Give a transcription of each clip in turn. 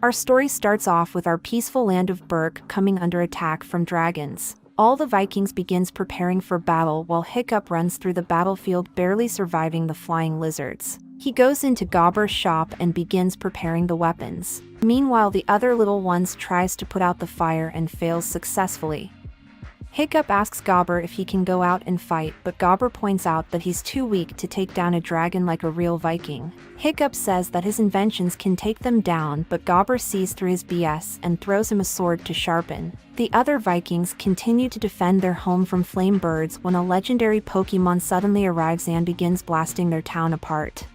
Our story starts off with our peaceful land of Berk coming under attack from dragons. All the Vikings begins preparing for battle while Hiccup runs through the battlefield barely surviving the flying lizards. He goes into Gobber's shop and begins preparing the weapons. Meanwhile, the other little ones tries to put out the fire and fails successfully. Hiccup asks Gobber if he can go out and fight, but Gobber points out that he's too weak to take down a dragon like a real Viking. Hiccup says that his inventions can take them down, but Gobber sees through his BS and throws him a sword to sharpen. The other Vikings continue to defend their home from flame birds when a legendary Pokemon suddenly arrives and begins blasting their town apart.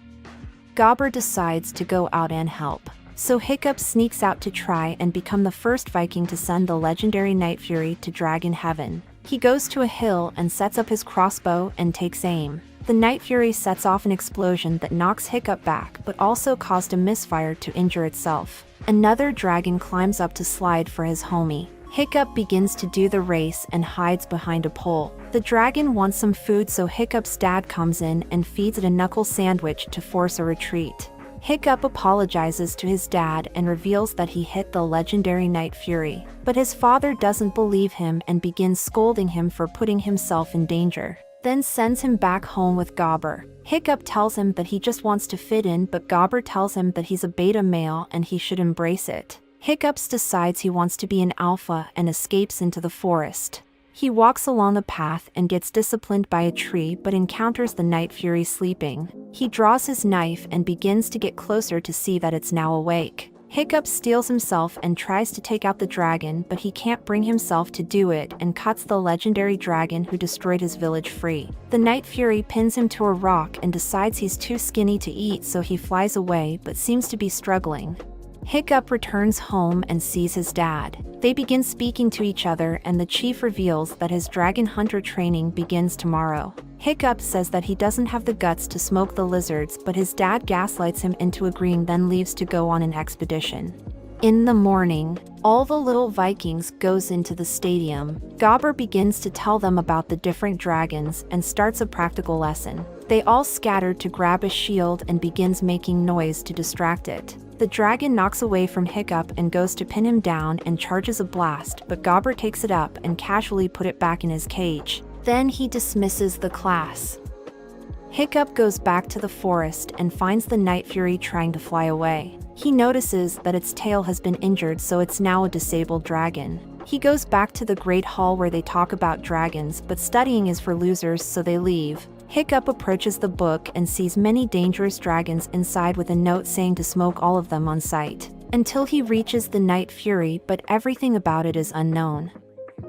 Gobber decides to go out and help. So Hiccup sneaks out to try and become the first Viking to send the legendary Night Fury to Dragon Heaven. He goes to a hill and sets up his crossbow and takes aim. The Night Fury sets off an explosion that knocks Hiccup back but also caused a misfire to injure itself. Another dragon climbs up to slide for his homie. Hiccup begins to do the race and hides behind a pole. The dragon wants some food, so Hiccup's dad comes in and feeds it a knuckle sandwich to force a retreat. Hiccup apologizes to his dad and reveals that he hit the legendary Night Fury, but his father doesn't believe him and begins scolding him for putting himself in danger, then sends him back home with Gobber. Hiccup tells him that he just wants to fit in, but Gobber tells him that he's a beta male and he should embrace it. Hiccup decides he wants to be an alpha and escapes into the forest. He walks along the path and gets disciplined by a tree but encounters the Night Fury sleeping. He draws his knife and begins to get closer to see that it's now awake. Hiccup steals himself and tries to take out the dragon, but he can't bring himself to do it and cuts the legendary dragon who destroyed his village free. The Night Fury pins him to a rock and decides he's too skinny to eat, so he flies away but seems to be struggling. Hiccup returns home and sees his dad. They begin speaking to each other and the chief reveals that his dragon hunter training begins tomorrow. Hiccup says that he doesn't have the guts to smoke the lizards, but his dad gaslights him into agreeing, then leaves to go on an expedition. In the morning, all the little Vikings goes into the stadium. Gobber begins to tell them about the different dragons and starts a practical lesson. They all scatter to grab a shield and begins making noise to distract it. The dragon knocks away from Hiccup and goes to pin him down and charges a blast, but Gobber takes it up and casually put it back in his cage. Then he dismisses the class. Hiccup goes back to the forest and finds the Night Fury trying to fly away. He notices that its tail has been injured, so it's now a disabled dragon. He goes back to the Great Hall where they talk about dragons, but studying is for losers, so they leave. Hiccup approaches the book and sees many dangerous dragons inside with a note saying to smoke all of them on sight, until he reaches the Night Fury, but everything about it is unknown.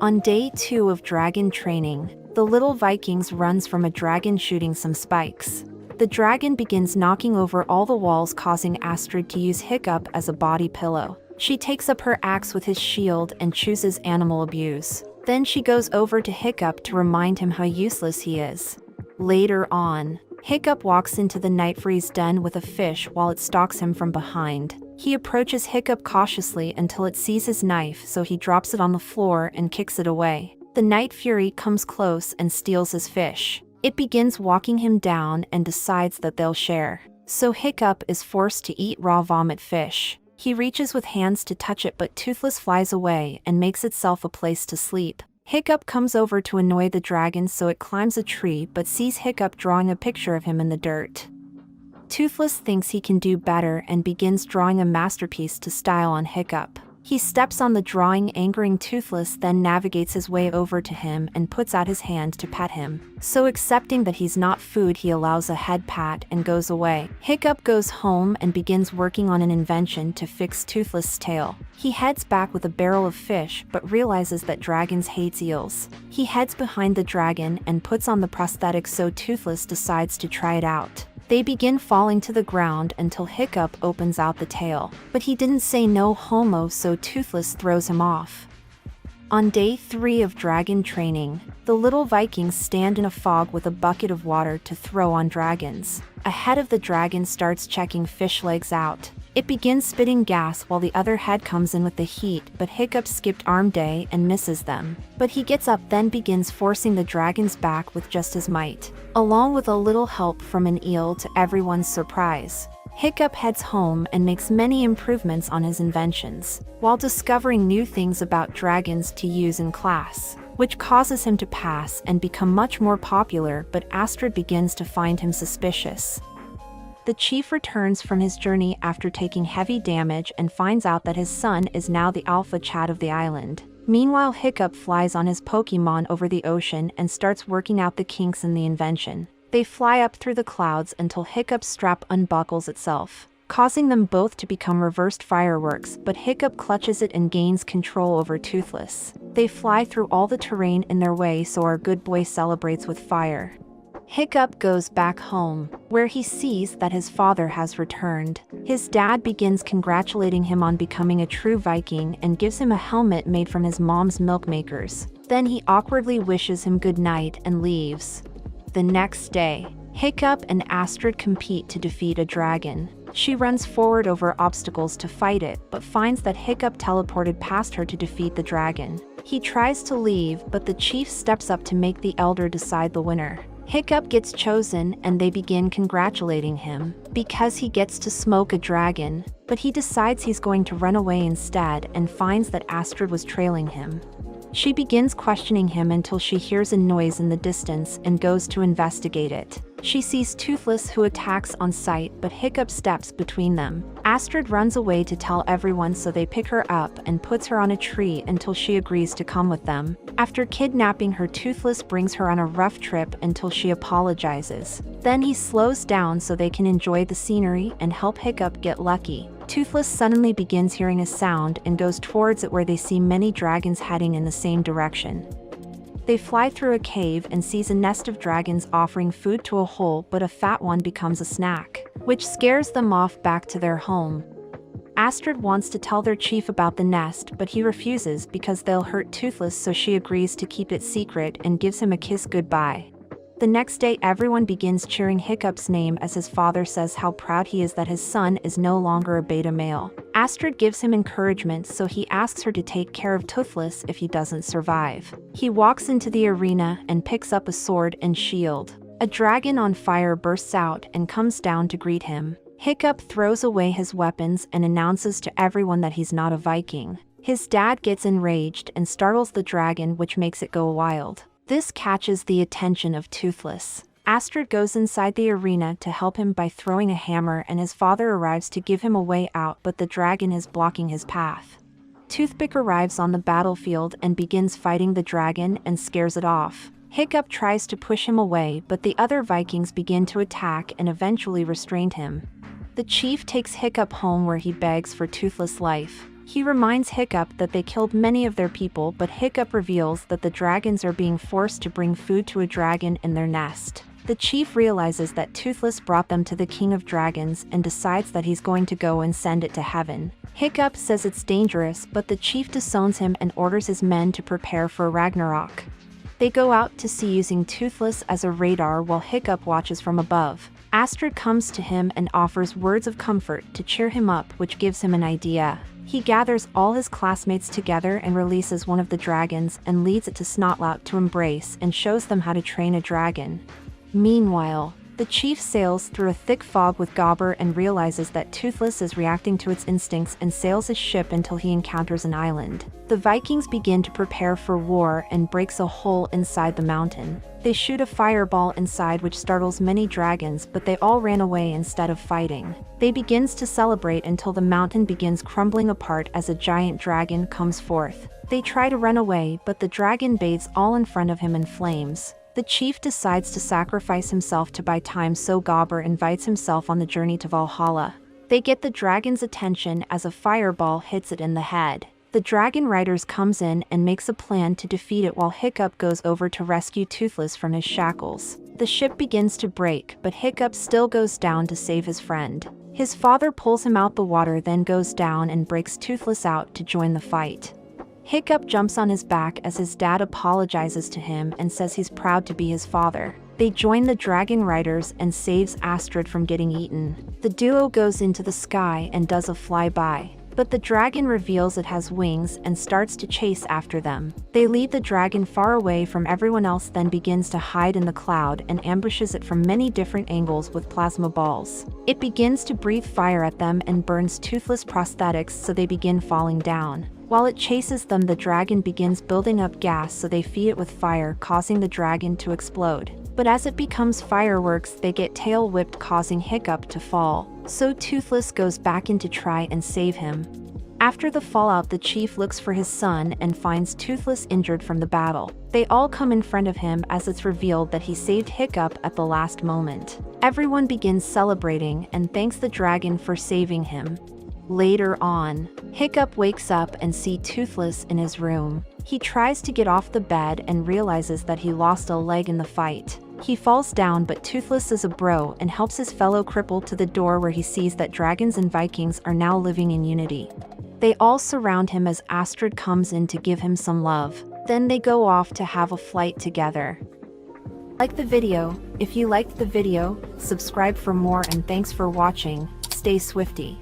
On day 2 of dragon training, the little Vikings runs from a dragon shooting some spikes. The dragon begins knocking over all the walls, causing Astrid to use Hiccup as a body pillow. She takes up her axe with his shield and chooses animal abuse. Then she goes over to Hiccup to remind him how useless he is. Later on, Hiccup walks into the Night Fury's den with a fish while it stalks him from behind. He approaches Hiccup cautiously until it sees his knife, so he drops it on the floor and kicks it away. The Night Fury comes close and steals his fish. It begins walking him down and decides that they'll share. So Hiccup is forced to eat raw vomit fish. He reaches with hands to touch it, but Toothless flies away and makes itself a place to sleep. Hiccup comes over to annoy the dragon, so it climbs a tree but sees Hiccup drawing a picture of him in the dirt. Toothless thinks he can do better and begins drawing a masterpiece to style on Hiccup. He steps on the drawing, angering Toothless, then navigates his way over to him and puts out his hand to pet him. So accepting that he's not food, he allows a head pat and goes away. Hiccup goes home and begins working on an invention to fix Toothless' tail. He heads back with a barrel of fish but realizes that dragons hate eels. He heads behind the dragon and puts on the prosthetic, so Toothless decides to try it out. They begin falling to the ground until Hiccup opens out the tail. But he didn't say no homo, so Toothless throws him off. On day 3 of dragon training, the little Vikings stand in a fog with a bucket of water to throw on dragons. A head of the dragon starts checking fish legs out. It begins spitting gas while the other head comes in with the heat, but Hiccup skipped arm day and misses them. But he gets up, then begins forcing the dragon's back with just his might, along with a little help from an eel to everyone's surprise. Hiccup heads home and makes many improvements on his inventions, while discovering new things about dragons to use in class, which causes him to pass and become much more popular, but Astrid begins to find him suspicious. The chief returns from his journey after taking heavy damage and finds out that his son is now the alpha chat of the island. Meanwhile, Hiccup flies on his Pokemon over the ocean and starts working out the kinks in the invention. They fly up through the clouds until Hiccup's strap unbuckles itself, causing them both to become reversed fireworks, but Hiccup clutches it and gains control over Toothless. They fly through all the terrain in their way, so our good boy celebrates with fire. Hiccup goes back home, where he sees that his father has returned. His dad begins congratulating him on becoming a true Viking and gives him a helmet made from his mom's milk makers. Then he awkwardly wishes him good night and leaves. The next day, Hiccup and Astrid compete to defeat a dragon. She runs forward over obstacles to fight it, but finds that Hiccup teleported past her to defeat the dragon. He tries to leave, but the chief steps up to make the elder decide the winner. Hiccup gets chosen and they begin congratulating him because he gets to smoke a dragon, but he decides he's going to run away instead and finds that Astrid was trailing him. She begins questioning him until she hears a noise in the distance and goes to investigate it. She sees Toothless, who attacks on sight, but Hiccup steps between them. Astrid runs away to tell everyone, so they pick her up and puts her on a tree until she agrees to come with them. After kidnapping her, Toothless brings her on a rough trip until she apologizes. Then he slows down so they can enjoy the scenery and help Hiccup get lucky. Toothless suddenly begins hearing a sound and goes towards it, where they see many dragons heading in the same direction. They fly through a cave and sees a nest of dragons offering food to a hole, but a fat one becomes a snack, which scares them off back to their home. Astrid wants to tell their chief about the nest, but he refuses because they'll hurt Toothless, so she agrees to keep it secret and gives him a kiss goodbye. The next day, everyone begins cheering Hiccup's name as his father says how proud he is that his son is no longer a beta male. Astrid gives him encouragement, so he asks her to take care of Toothless if he doesn't survive. He walks into the arena and picks up a sword and shield. A dragon on fire bursts out and comes down to greet him. Hiccup throws away his weapons and announces to everyone that he's not a Viking. His dad gets enraged and startles the dragon, which makes it go wild. This catches the attention of Toothless. Astrid goes inside the arena to help him by throwing a hammer, and his father arrives to give him a way out, but the dragon is blocking his path. Toothpick arrives on the battlefield and begins fighting the dragon and scares it off. Hiccup tries to push him away, but the other Vikings begin to attack and eventually restrain him. The chief takes Hiccup home, where he begs for Toothless' life. He reminds Hiccup that they killed many of their people, but Hiccup reveals that the dragons are being forced to bring food to a dragon in their nest. The chief realizes that Toothless brought them to the king of dragons and decides that he's going to go and send it to heaven. Hiccup says it's dangerous, but the chief disowns him and orders his men to prepare for Ragnarok. They go out to sea using Toothless as a radar while Hiccup watches from above. Astrid comes to him and offers words of comfort to cheer him up, which gives him an idea. He gathers all his classmates together and releases one of the dragons and leads it to Snotlout to embrace and shows them how to train a dragon. Meanwhile, the chief sails through a thick fog with Gobber and realizes that Toothless is reacting to its instincts and sails his ship until he encounters an island. The Vikings begin to prepare for war and breaks a hole inside the mountain. They shoot a fireball inside, which startles many dragons, but they all ran away instead of fighting. They begins to celebrate until the mountain begins crumbling apart as a giant dragon comes forth. They try to run away, but the dragon bathes all in front of him in flames. The chief decides to sacrifice himself to buy time, so Gobber invites himself on the journey to Valhalla. They get the dragon's attention as a fireball hits it in the head. The dragon riders comes in and makes a plan to defeat it, while Hiccup goes over to rescue Toothless from his shackles. The ship begins to break, but Hiccup still goes down to save his friend. His father pulls him out the water, then goes down and breaks Toothless out to join the fight. Hiccup jumps on his back as his dad apologizes to him and says he's proud to be his father. They join the dragon riders and saves Astrid from getting eaten. The duo goes into the sky and does a flyby. But the dragon reveals it has wings and starts to chase after them. They lead the dragon far away from everyone else, then begins to hide in the cloud and ambushes it from many different angles with plasma balls. It begins to breathe fire at them and burns Toothless prosthetics, so they begin falling down. While it chases them, the dragon begins building up gas, so they feed it with fire, causing the dragon to explode. But as it becomes fireworks, they get tail whipped, causing Hiccup to fall. So Toothless goes back in to try and save him. After the fallout, the chief looks for his son and finds Toothless injured from the battle. They all come in front of him as it's revealed that he saved Hiccup at the last moment. Everyone begins celebrating and thanks the dragon for saving him. Later on, Hiccup wakes up and sees Toothless in his room. He tries to get off the bed and realizes that he lost a leg in the fight. He falls down, but Toothless is a bro and helps his fellow cripple to the door, where he sees that dragons and Vikings are now living in unity. They all surround him as Astrid comes in to give him some love. Then they go off to have a flight together. Like the video. If you liked the video, subscribe for more, and thanks for watching. Stay swifty.